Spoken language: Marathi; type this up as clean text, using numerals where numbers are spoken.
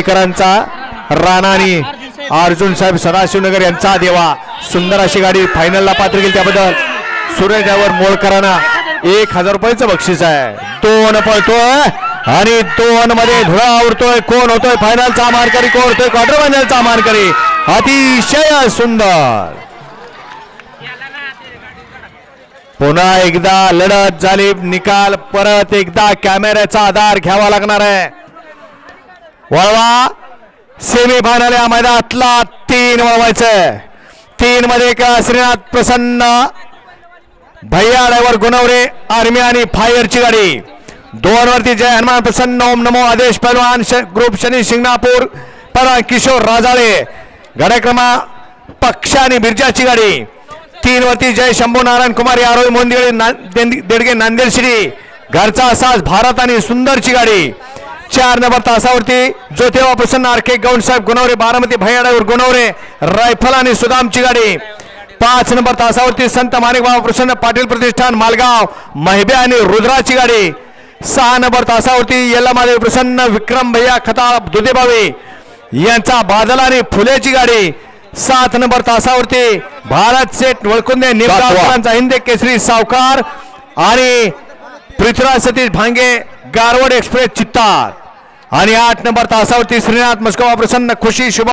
वाडीकरांचा राणा आणि अर्जुन साहेब सदाशिवनगर यांचा देवा सुंदर अशी गाडी फायनलला पात्र केली त्याबद्दल सूर्य ड्रायव्हर मोळकरांना 1000 रुपयाचं बक्षीस आहे. 2 पळतोय आणि 2 मध्ये धुळा आवरतोय. कोण होतोय फायनलचा मानकरी कोण होतोय क्वार्टर फायनलचा मानकरी अतिशय सुंदर. पुन्हा एकदा लढत झाली निकाल परत एकदा कॅमेऱ्याचा आधार घ्यावा लागणार आहे. वळवा सेमी फायनल या मैदानातला 3 वळवायचं 3 मध्ये का श्रीनाथ प्रसन्न भैया ड्रायव्हर गुणवरे आर्मी आणि फायरची गाडी 2 वरती जय हनुमान प्रसन्न ओम नमो आदेश पहलवान ग्रुप शनी शिंगणापूर परा किशोर राजाळे गाड्याक्रमा पक्ष आणि बिरजाची गाडी 3 वरती जय शंभू नारायण कुमार आरोही मोंदिळे देडगे नांदेड श्री घरचा असाच भारत आणि सुंदरची गाडी 4 नंबर तासावरती ज्योतिबा प्रसन्न आरके गौंड साहेब गुणवरे बारामती भैया ड्रायव्हर गुणवरे रायफल आणि सुदामची गाडी 5 नंबर तासावरती संत माणिकबाबा प्रसन्न पाटील प्रतिष्ठान मालगाव महिबे आणि रुद्राची गाडी 6 नंबर तासावरती यल्लामादेव प्रसन्न विक्रम भैया खताळ दुधेबावे यांचा बादल आणि फुलेची गाडी 7 नंबर तासावरती भारत सेठ वळकुंदे निमगावकरांचा हिंदे केसरी सावकार आणि पृथ्वीराज सतीश भांगे गारवड एक्सप्रेस चित्तार आणि 8 नंबर तासावरती श्रीनाथ मस्कोबा प्रसन्न खुशी शुभ